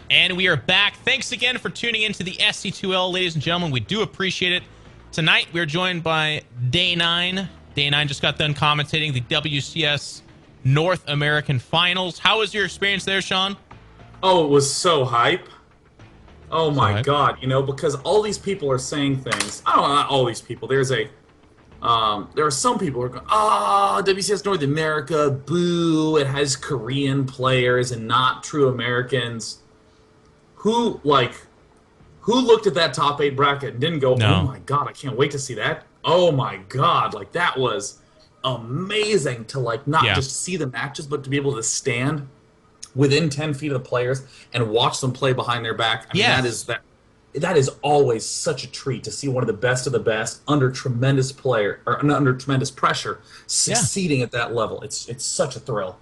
And we are back. Thanks again for tuning into the SC2L, ladies and gentlemen. We do appreciate it. Tonight, we're joined by Day 9. Day 9 just got done commentating the WCS North American Finals. How was your experience there, Sean? Oh, it was so hype. Oh my God, you know, because all these people are saying things. I don't know, not all these people. There are some people who are going, WCS North America, boo, it has Korean players and not true Americans. Who looked at that top 8 bracket and didn't go, No. oh my God, I can't wait to see that. Oh my God, like that was amazing to not just see the matches, but to be able to stand within 10 feet of the players and watch them play behind their back. I mean, that is always such a treat to see one of the best under tremendous pressure succeeding at that level. It's such a thrill.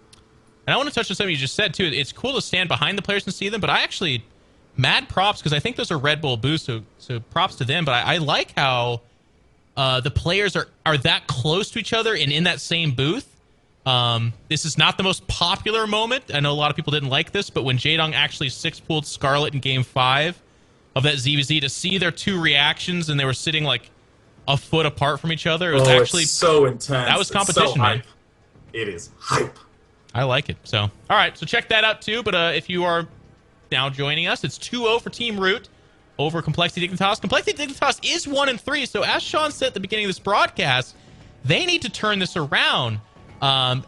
And I want to touch on something you just said too. It's cool to stand behind the players and see them, but I actually mad props because I think those are Red Bull boosts, so props to them. But I like how the players are that close to each other and in that same booth. This is not the most popular moment. I know a lot of people didn't like this, but when Jaedong actually 6-pooled Scarlet in Game 5 of that ZVZ, to see their two reactions and they were sitting like a foot apart from each other, it was actually it's so intense. That was competition, so man. It is hype. I like it. So, all right, so check that out too. But if you are now joining us, it's 2-0 for Team Root over Complexity Dignitas. Complexity Dignitas is 1-3, so as Sean said at the beginning of this broadcast, they need to turn this around.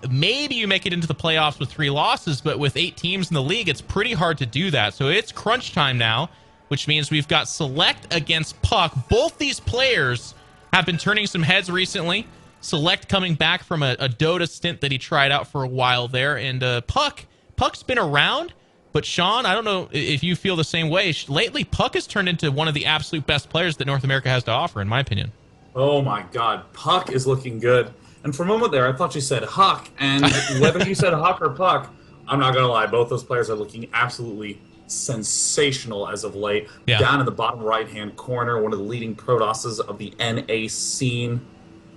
Maybe you make it into the playoffs with 3 losses, but with 8 teams in the league, it's pretty hard to do that. So it's crunch time now, which means we've got Select against Puck. Both these players have been turning some heads recently. Select coming back from a Dota stint that he tried out for a while there, and Puck's been around. But Sean, I don't know if you feel the same way. Lately, Puck has turned into one of the absolute best players that North America has to offer, in my opinion. Oh my God, Puck is looking good. And for a moment there, I thought you said Huck, and whether you said Huck or Puck, I'm not going to lie, both those players are looking absolutely sensational as of late. Yeah. Down in the bottom right-hand corner, one of the leading Protosses of the NA scene,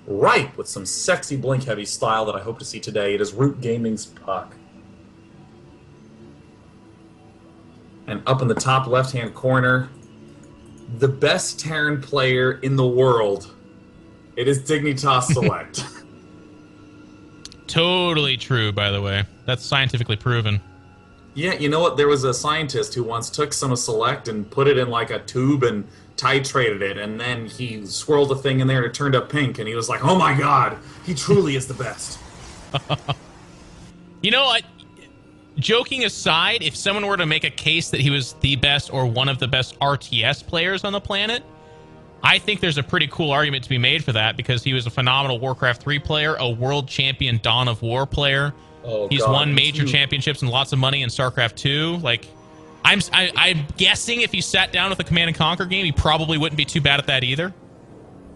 ripe with some sexy blink-heavy style that I hope to see today. It is Root Gaming's Puck. And up in the top left-hand corner, the best Terran player in the world. It is Dignitas Select. Totally true, by the way. That's scientifically proven. Yeah, you know what? There was a scientist who once took some of Select and put it in like a tube and titrated it, and then he swirled a thing in there and it turned up pink, and he was like, oh my God, he truly is the best. You know what? Joking aside, if someone were to make a case that he was the best or one of the best RTS players on the planet, I think there's a pretty cool argument to be made for that, because he was a phenomenal Warcraft 3 player, a world champion Dawn of War player. He's won major championships and lots of money in StarCraft 2. Like, I'm guessing if he sat down with a Command and Conquer game, he probably wouldn't be too bad at that either.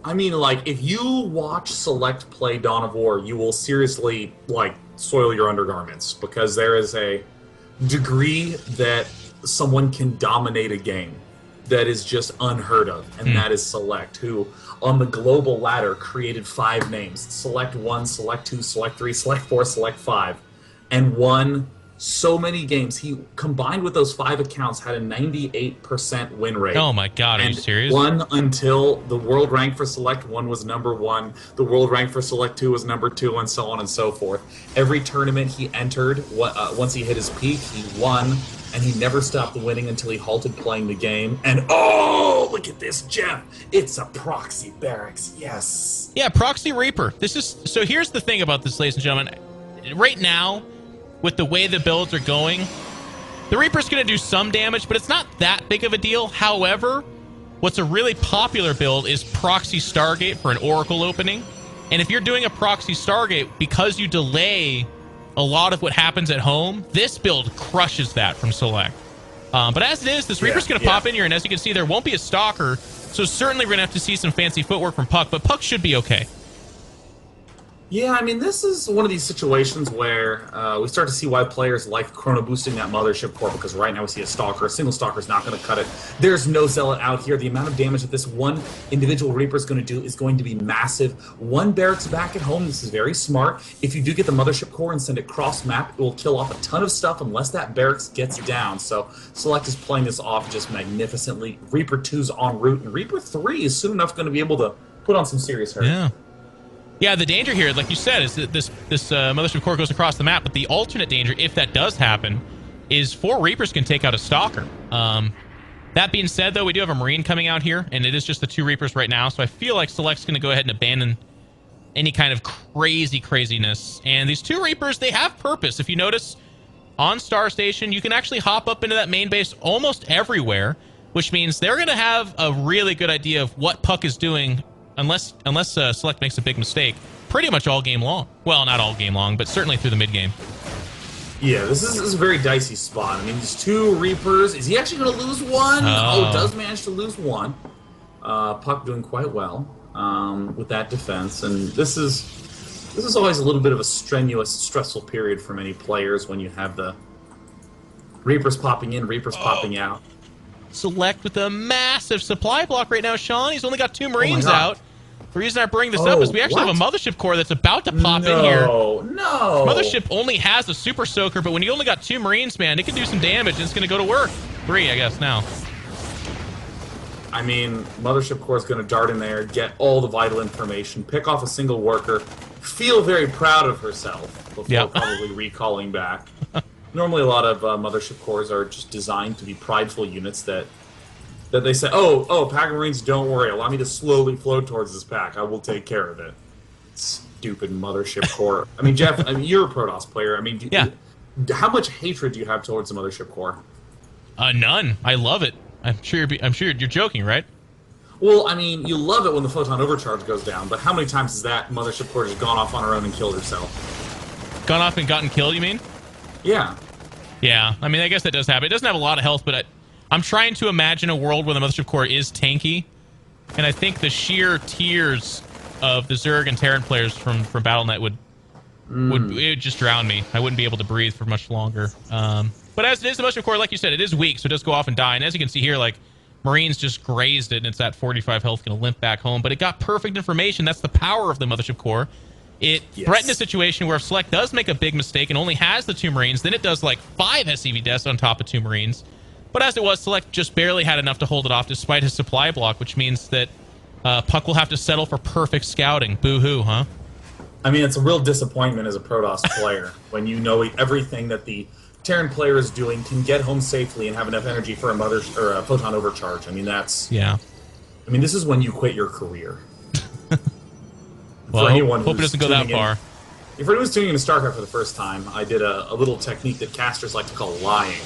I mean, like, if you watch Select play Dawn of War, you will seriously, like, soil your undergarments, because there is a degree that someone can dominate a game that is just unheard of, and that is Select, who on the global ladder created 5 names: Select 1, Select 2, Select 3, Select 4, Select 5, and won so many games. He, combined with those 5 accounts, had a 98% win rate. Oh my God, are you serious? Won until the world rank for Select 1 was number 1, the world rank for Select 2 was number 2, and so on and so forth. Every tournament he entered, once he hit his peak, he won, and he never stopped winning until he halted playing the game. And oh, look at this, Jeff! It's a proxy barracks, yes! Yeah, Proxy Reaper. So here's the thing about this, ladies and gentlemen. Right now, with the way the builds are going, the Reaper's going to do some damage, but it's not that big of a deal. However, what's a really popular build is Proxy Stargate for an Oracle opening. And if you're doing a Proxy Stargate, because you delay a lot of what happens at home, this build crushes that from Select. But as it is, this Reaper's going to pop in here, and as you can see, there won't be a Stalker, so certainly we're going to have to see some fancy footwork from Puck, but Puck should be okay. Yeah, I mean, this is one of these situations where we start to see why players like chrono boosting that mothership core, because right now we see a stalker. A single stalker is not going to cut it. There's no zealot out here. The amount of damage that this one individual Reaper is going to do is going to be massive. One barracks back at home. This is very smart. If you do get the mothership core and send it cross map, it will kill off a ton of stuff unless that barracks gets down. So Select is playing this off just magnificently. Reaper 2's en route, and Reaper 3 is soon enough going to be able to put on some serious hurt. Yeah. Yeah, the danger here, like you said, is that this mothership core goes across the map, but the alternate danger, if that does happen, is 4 Reapers can take out a Stalker. That being said, though, we do have a Marine coming out here, and it is just the 2 Reapers right now, so I feel like Select's going to go ahead and abandon any kind of craziness. And these 2 Reapers, they have purpose. If you notice, on Star Station, you can actually hop up into that main base almost everywhere, which means they're going to have a really good idea of what Puck is doing unless Select makes a big mistake, pretty much all game long. Well, not all game long, but certainly through the mid-game. Yeah, this is a very dicey spot. I mean, these 2 Reapers, is he actually going to lose one? Oh, does manage to lose one. Puck doing quite well with that defense, and this is always a little bit of a strenuous, stressful period for many players when you have the Reapers popping in, Reapers popping out. Select with a massive supply block right now, Sean. He's only got 2 Marines out. The reason I bring this up is we actually have a Mothership core that's about to pop in here. No. Mothership only has a Super Soaker, but when you only got 2 Marines, man, it can do some damage, and it's going to go to work. 3, I guess, now. I mean, Mothership core is going to dart in there, get all the vital information, pick off a single worker, feel very proud of herself before probably recalling back. Normally, a lot of Mothership cores are just designed to be prideful units that they say, oh, pack of Marines, don't worry. Allow me to slowly float towards this pack. I will take care of it. Stupid Mothership core. I mean, Jeff, you're a Protoss player. I mean, how much hatred do you have towards the Mothership core? None. I love it. I'm sure you're joking, right? Well, I mean, you love it when the photon overcharge goes down, but how many times has that Mothership core just gone off on her own and killed herself? Gone off and gotten killed, you mean? Yeah. Yeah, I mean, I guess that does happen. It doesn't have a lot of health, but I'm trying to imagine a world where the Mothership core is tanky, and I think the sheer tears of the Zerg and Terran players from Battle.net would it would just drown me. I wouldn't be able to breathe for much longer. But as it is, the Mothership core, like you said, it is weak, so it does go off and die. And as you can see here, like, Marines just grazed it, and it's at 45 health, going to limp back home. But it got perfect information. That's the power of the Mothership core. It threatened a situation where if Select does make a big mistake and only has the 2 Marines, then it does like 5 SCV deaths on top of 2 Marines. But as it was, Select just barely had enough to hold it off despite his supply block, which means that Puck will have to settle for perfect scouting. Boo-hoo, huh? I mean, it's a real disappointment as a Protoss player when you know everything that the Terran player is doing, can get home safely and have enough energy for a photon overcharge. I mean, that's... Yeah. I mean, this is when you quit your career. Well, hope it doesn't go that far. If anyone was tuning into StarCraft for the first time, I did a little technique that casters like to call lying.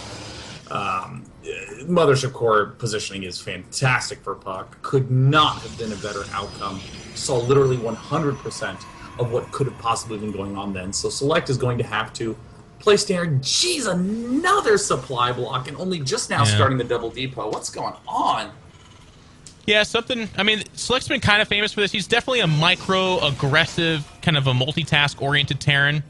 Mothership core positioning is fantastic for Puck. Could not have been a better outcome. Saw literally 100% of what could have possibly been going on then. So Select is going to have to play standard. Jeez, another supply block, and only just now starting the double depot. What's going on? Yeah, something... I mean, Select's been kind of famous for this. He's definitely a micro-aggressive, kind of a multitask-oriented Terran.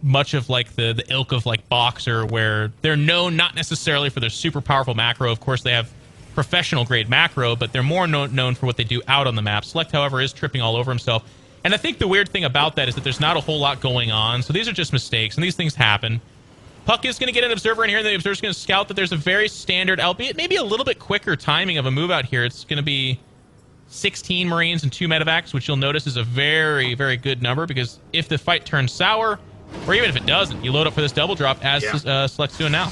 Much of, like, the ilk of, like, Boxer, where they're known not necessarily for their super powerful macro. Of course, they have professional-grade macro, but they're more known for what they do out on the map. Select, however, is tripping all over himself. And I think the weird thing about that is that there's not a whole lot going on, so these are just mistakes, and these things happen. Puck is going to get an observer in here, and the observer's going to scout that there's a very standard, albeit maybe a little bit quicker timing of a move out here. It's going to be 16 Marines and 2 medevacs, which you'll notice is a very, very good number, because if the fight turns sour, or even if it doesn't, you load up for this double drop, as Select's doing now.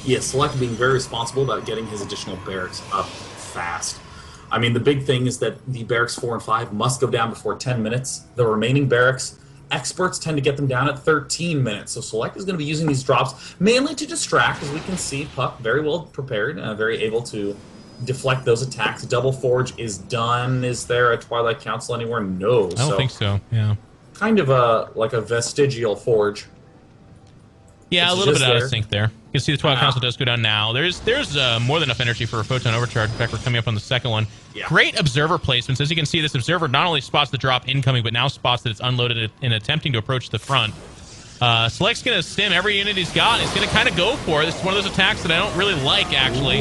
Yeah, Select being very responsible about getting his additional barracks up fast. I mean, the big thing is that the barracks 4 and 5 must go down before 10 minutes. The remaining barracks... Experts tend to get them down at 13 minutes, so Select is going to be using these drops mainly to distract, as we can see Puck very well prepared, very able to deflect those attacks. Double Forge is done. Is there a Twilight Council anywhere? No. I don't think so, yeah. Kind of like a vestigial forge. Yeah, It's a little bit just out of there. sync there. You can see the Twilight Council does go down now. There's more than enough energy for a Photon Overcharge. In fact, we're coming up on the second one. Yeah. Great observer placements. As you can see, this observer not only spots the drop incoming, but now spots that it's unloaded in attempting to approach the front. Select's going to stim every unit he's got. He's going to kind of go for it. This is one of those attacks that I don't really like, actually.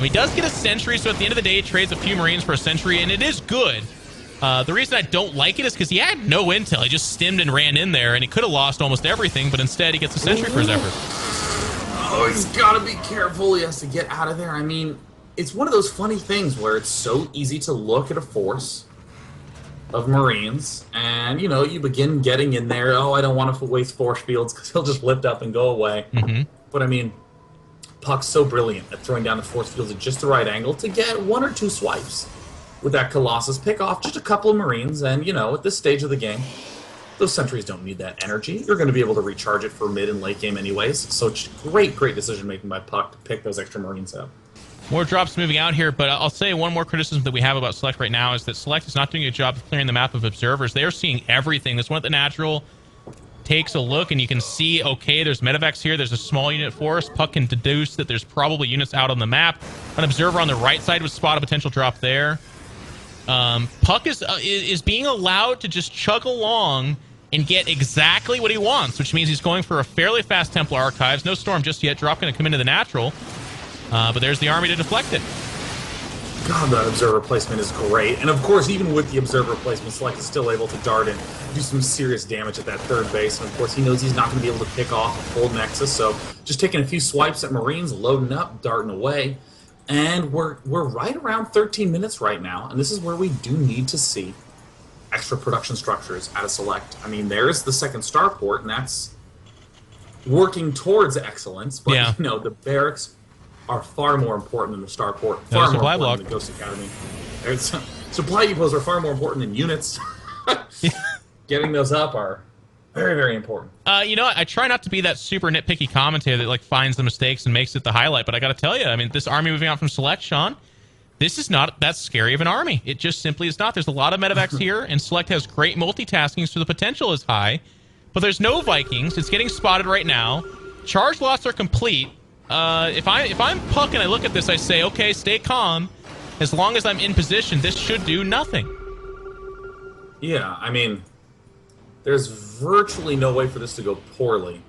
He does get a sentry, so at the end of the day, he trades a few Marines for a sentry, and it is good. The reason I don't like it is because he had no intel. He just stimmed and ran in there, and he could have lost almost everything, but instead he gets a sentry for his effort. Oh, he's got to be careful. He has to get out of there. I mean, it's one of those funny things where it's so easy to look at a force of Marines, and, you know, you begin getting in there. Oh, I don't want to waste force fields because he'll just lift up and go away. But, I mean, Puck's so brilliant at throwing down the force fields at just the right angle to get one or two swipes with that Colossus, pick off just a couple of Marines, and, you know, at this stage of the game, those sentries don't need that energy. You're going to be able to recharge it for mid and late game anyways, so it's great decision-making by Puck to pick those extra Marines up. More drops moving out here, but I'll say one more criticism that we have about Select right now is that Select is not doing a job of clearing the map of observers. They're seeing everything. This one at the natural takes a look, and you can see, okay, there's Medivacs here. There's a small unit force. Puck can deduce that there's probably units out on the map. An observer on the right side would spot a potential drop there. Puck is being allowed to just chug along and get exactly what he wants, which means he's going for a fairly fast Templar Archives. No Storm just yet. Drop going to come into the natural. But there's the army to deflect it. God, that observer placement is great. And of course, even with the observer placement, Select is still able to dart and do some serious damage at that third base. And of course, he knows he's not going to be able to pick off a full Nexus, so just taking a few swipes at Marines, loading up, darting away. And we're right around 13 minutes right now, and this is where we do need to see extra production structures out of Select. I mean, there's the second starport, and that's working towards excellence, but yeah. You know, the barracks are far more important than the starport, far more important than the Ghost Academy. There's, supply depots are far more important than units. Getting those up are very, very important. You know, I try not to be that super nitpicky commentator that like finds the mistakes and makes it the highlight, but I got to tell you, I mean, this army moving out from Select, Sean, this is not that scary of an army. It just simply is not. There's a lot of Medivacs here, and Select has great multitasking, so the potential is high. But there's no Vikings. It's getting spotted right now. Charge lots are complete. If I'm Puck and I look at this, I say, okay, stay calm. As long as I'm in position, this should do nothing. Yeah, I mean, there's virtually no way for this to go poorly.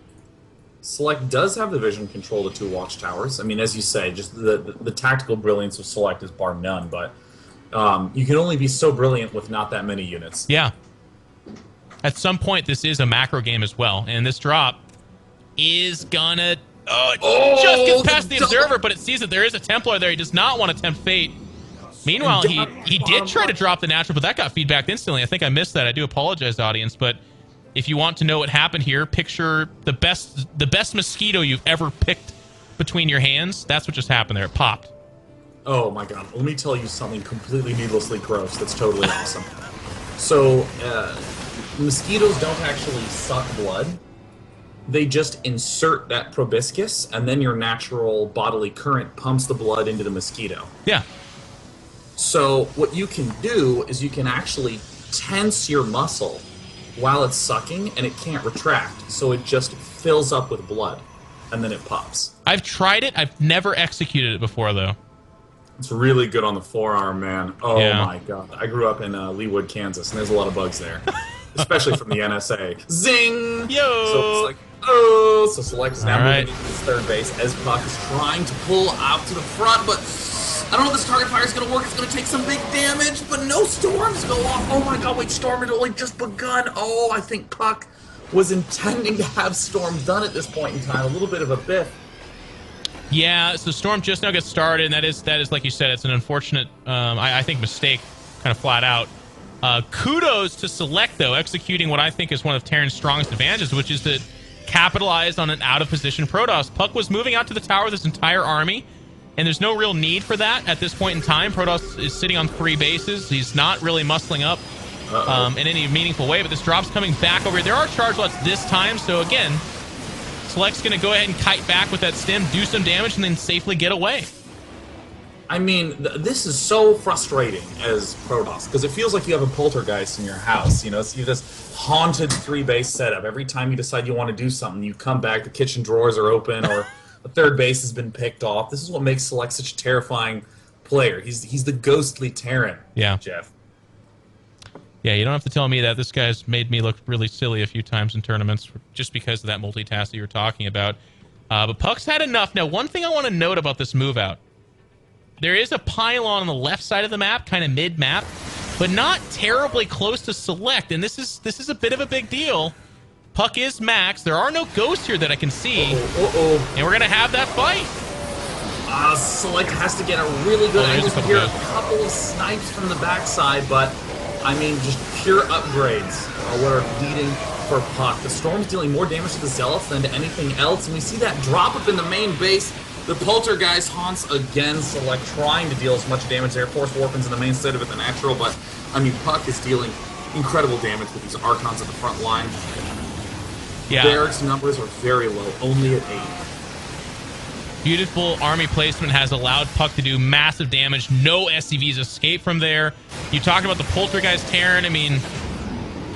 Select does have the vision control to 2 watchtowers. I mean, as you say, just the tactical brilliance of Select is bar none, but you can only be so brilliant with not that many units. Yeah. At some point, this is a macro game as well, and this drop is gonna... Oh, just gets past the observer, but it sees that there is a Templar there. He does not want to tempt fate. Meanwhile, he did try to drop the natural, but that got feedback instantly. I think I missed that. I do apologize, audience, but if you want to know what happened here, picture the best mosquito you've ever picked between your hands. That's what just happened there. It popped. Oh my god. Let me tell you something completely needlessly gross that's totally awesome. So, mosquitoes don't actually suck blood. They just insert that proboscis, and then your natural bodily current pumps the blood into the mosquito. Yeah. So what you can do is you can actually tense your muscle while it's sucking, and it can't retract, so it just fills up with blood, and then it pops. I've tried it. I've never executed it before, though. It's really good on the forearm, man. Oh yeah. My god. I grew up in Leawood, Kansas, and there's a lot of bugs there. Especially from the NSA. Zing! Yo! So it's like, oh! So Select is now All right. moving into his third base as Puck is trying to pull out to the front, but I don't know if this target fire is going to work. It's going to take some big damage, but no storms go off. Oh my god, wait, Storm had only just begun. Oh, I think Puck was intending to have Storm done at this point in time. A little bit of a biff. Yeah, so Storm just now gets started, and that is like you said, it's an unfortunate, I think, mistake, kind of flat out. Kudos to Select, though, executing what I think is one of Terran's strongest advantages, which is to capitalize on an out-of-position Protoss. Puck was moving out to the tower with his entire army, and there's no real need for that at this point in time. Protoss is sitting on 3 bases. He's not really muscling up in any meaningful way, but this drop's coming back over here. There are charge lots this time, so again, Select's going to go ahead and kite back with that stim, do some damage, and then safely get away. I mean, this is so frustrating as Protoss, because it feels like you have a poltergeist in your house. You know, so you have this haunted 3-base setup. Every time you decide you want to do something, you come back, the kitchen drawers are open, or the third base has been picked off. This is what makes Select such a terrifying player. He's the ghostly Terran, yeah. Jeff. Yeah, you don't have to tell me that. This guy's made me look really silly a few times in tournaments just because of that multitask that you were talking about. But Puck's had enough. Now, one thing I want to note about this move out. There is a pylon on the left side of the map, kind of mid-map, but not terribly close to Select, and this is a bit of a big deal. Puck is max. There are no ghosts here that I can see. And we're going to have that fight. Select has to get a really good angle here. A couple of snipes from the backside, but, I mean, just pure upgrades are what are leading for Puck. The Storm's dealing more damage to the Zealots than to anything else, and we see that drop up in the main base. The Poltergeist haunts again, Select trying to deal as much damage there. Force Warpins in the main side of it, the natural, but, I mean, Puck is dealing incredible damage with these Archons at the front line. Yeah. Barracks numbers are very low, only at 8. Beautiful army placement has allowed Puck to do massive damage. No SCVs escape from there. You talked about the Poltergeist Terran. I mean,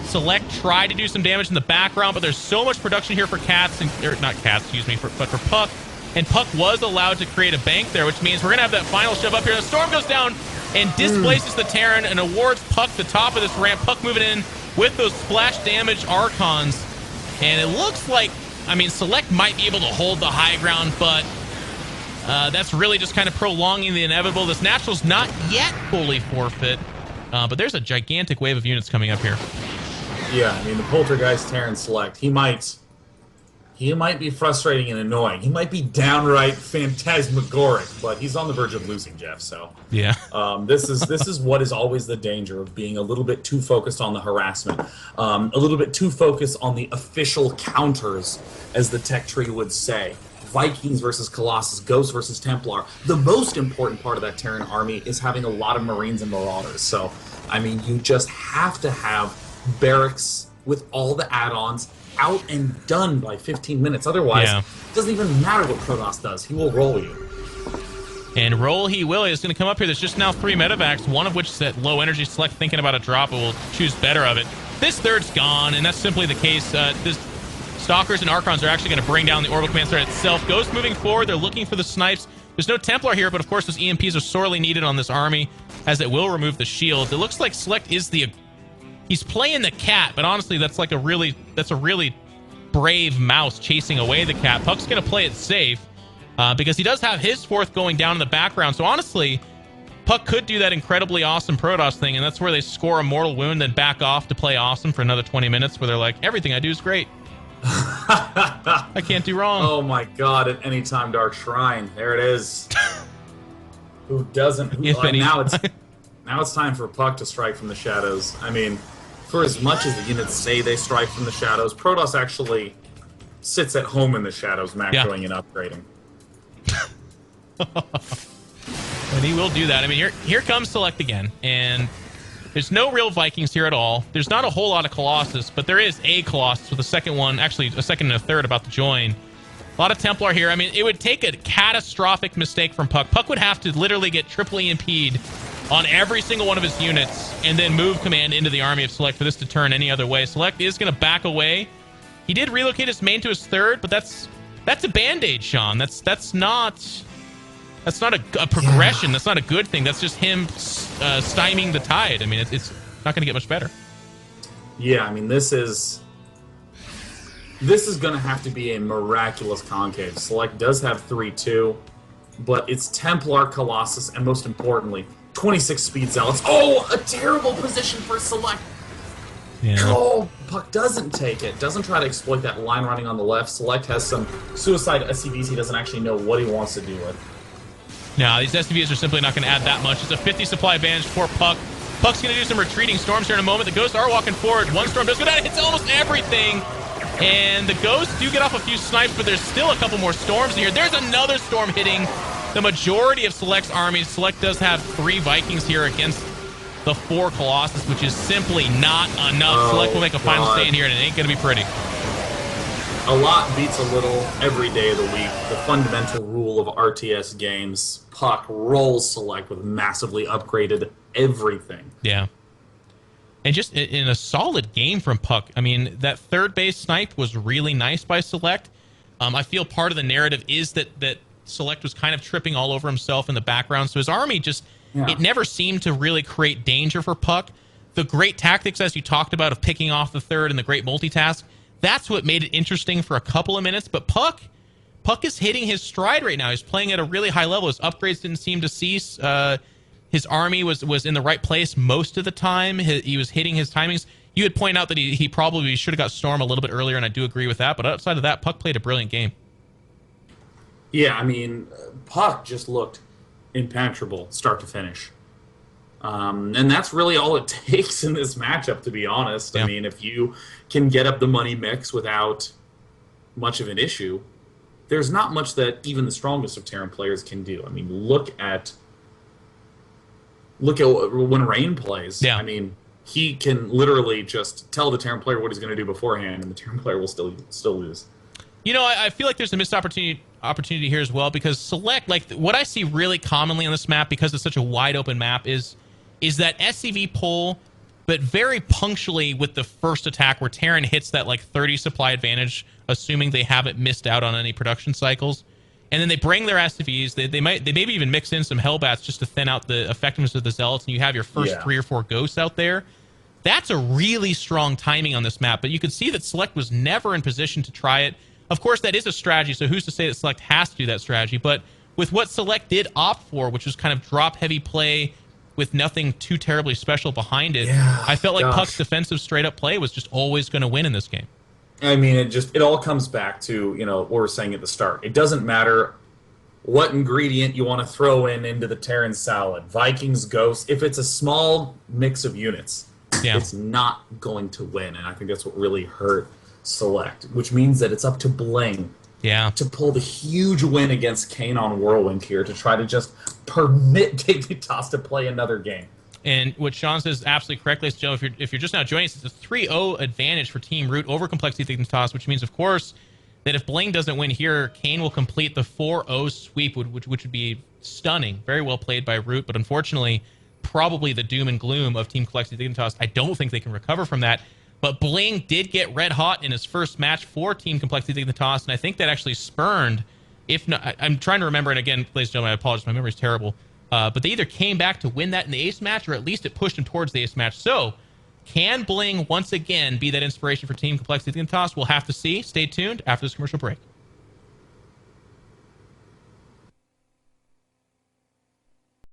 Select tried to do some damage in the background, but there's so much production here for Cats, or not Cats, excuse me, but for Puck. And Puck was allowed to create a bank there, which means we're going to have that final shove up here. The Storm goes down and displaces the Terran and awards Puck the top of this ramp. Puck moving in with those splash damage Archons. And it looks like, I mean, Select might be able to hold the high ground, but that's really just kind of prolonging the inevitable. This Natural's not yet fully forfeit, but there's a gigantic wave of units coming up here. Yeah, I mean, the Poltergeist Terran Select, he might be frustrating and annoying. He might be downright phantasmagoric, but he's on the verge of losing, Jeff. So yeah, this is what is always the danger of being a little bit too focused on the harassment, a little bit too focused on the official counters, as the tech tree would say. Vikings versus Colossus, Ghost versus Templar. The most important part of that Terran army is having a lot of Marines and Marauders. So, I mean, you just have to have barracks with all the add-ons out and done by 15 minutes. Otherwise, it doesn't even matter what Protoss does. He will roll you. And roll he will. He's going to come up here. There's just now 3 medevacs, one of which is at low energy. Select thinking about a drop, but will choose better of it. This third's gone, and that's simply the case. This Stalkers and Archons are actually going to bring down the Orbital Command Center itself. Ghost moving forward. They're looking for the snipes. There's no Templar here, but of course those EMPs are sorely needed on this army, as it will remove the shield. It looks like Select is he's playing the cat, but honestly, that's a really brave mouse chasing away the cat. Puck's going to play it safe because he does have his 4th going down in the background. So honestly, Puck could do that incredibly awesome Protoss thing, and that's where they score a mortal wound, then back off to play awesome for another 20 minutes, where they're like, everything I do is great. I can't do wrong. Oh my god, at any time Dark Shrine. There it is. Who doesn't? Now it's time for Puck to strike from the shadows. I mean, for as much as the units say they strike from the shadows, Protoss actually sits at home in the shadows, macroing and upgrading. And he will do that. I mean, here comes Select again, and there's no real Vikings here at all. There's not a whole lot of Colossus, but there is a Colossus with a second one, actually a second and a third about to join. A lot of Templar here. I mean, it would take a catastrophic mistake from Puck. Puck would have to literally get triple EMP'd on every single one of his units and then move command into the army of Select for this to turn any other way. Select is going to back away. He did relocate his main to his 3rd, but that's a band-aid, Sean. That's not a progression. That's not a good thing. That's just him stymieing the tide. I mean, it's not going to get much better. Yeah, I mean, this is going to have to be a miraculous concave. Select does have 3-2, but it's Templar, Colossus, and most importantly, 26 Speed Zealots. Oh, a terrible position for Select. Yeah. Oh, Puck doesn't take it. Doesn't try to exploit that line running on the left. Select has some suicide SCVs he doesn't actually know what he wants to do with. No, these SCVs are simply not going to add that much. It's a 50 supply advantage for Puck. Puck's going to do some retreating storms here in a moment. The Ghosts are walking forward. One storm does go down. It hits almost everything. And the Ghosts do get off a few snipes, but there's still a couple more storms in here. There's another storm hitting the majority of Select's armies. Select does have 3 Vikings here against the 4 Colossus, which is simply not enough. Select will make a final stand here, and it ain't going to be pretty. a lot beats a little every day of the week. The fundamental rule of RTS games, puck rolls select with massively upgraded everything. Yeah. And just in a solid game from Puck. I mean, that third base snipe was really nice by Select. I feel part of the narrative is that Select was kind of tripping all over himself in the background. So his army just, it never seemed to really create danger for Puck. The great tactics, as you talked about, of picking off the third and the great multitask, that's what made it interesting for a couple of minutes. But Puck is hitting his stride right now. He's playing at a really high level. His upgrades didn't seem to cease. His army was in the right place most of the time. He was hitting his timings. You had pointed out that he probably should have got Storm a little bit earlier, and I do agree with that. But outside of that, Puck played a brilliant game. Yeah, I mean, Puck just looked impenetrable start to finish. And that's really all it takes in this matchup, to be honest. Yeah. I mean, if you can get up the money mix without much of an issue, there's not much that even the strongest of Terran players can do. I mean, look at when Rain plays. Yeah. I mean, he can literally just tell the Terran player what he's going to do beforehand, and the Terran player will still lose. You know, I feel like there's a missed opportunity here as well, because Select, like what I see really commonly on this map, because it's such a wide open map, is that SCV pull, but very punctually with the first attack where Terran hits that like 30 supply advantage, assuming they haven't missed out on any production cycles. And then they bring their SCVs. They maybe even mix in some Hellbats just to thin out the effectiveness of the Zealots, and you have your first 3 or 4 ghosts out there. That's a really strong timing on this map, but you could see that Select was never in position to try it. Of course, that is a strategy, so who's to say that Select has to do that strategy? But with what Select did opt for, which was kind of drop-heavy play with nothing too terribly special behind it, I felt like Puck's defensive straight-up play was just always going to win in this game. I mean, it all comes back to, what we were saying at the start. It doesn't matter what ingredient you want to throw into the Terran salad. Vikings, Ghosts, if it's a small mix of units, it's not going to win. And I think that's what really hurt Select, which means that it's up to Bling to pull the huge win against Kane on Whirlwind here to try to just permit Dignitas to play another game. And what Sean says absolutely correctly, Joe, if you're just now joining us, it's a 3-0 advantage for Team Root over Complexity Dignitas, which means, of course, that if Bling doesn't win here, Kane will complete the 4-0 sweep, which would be stunning. Very well played by Root, but unfortunately, probably the doom and gloom of Team Complexity Dignitas. I don't think they can recover from that. But Bling did get red hot in his first match for Team Complexity Dignitas, and I think that actually spurned, if not, I'm trying to remember, and again, ladies and gentlemen, I apologize, my memory's terrible. But they either came back to win that in the ace match, or at least it pushed him towards the ace match. So, can Bling once again be that inspiration for Team Complexity Dignitas? We'll have to see. Stay tuned after this commercial break.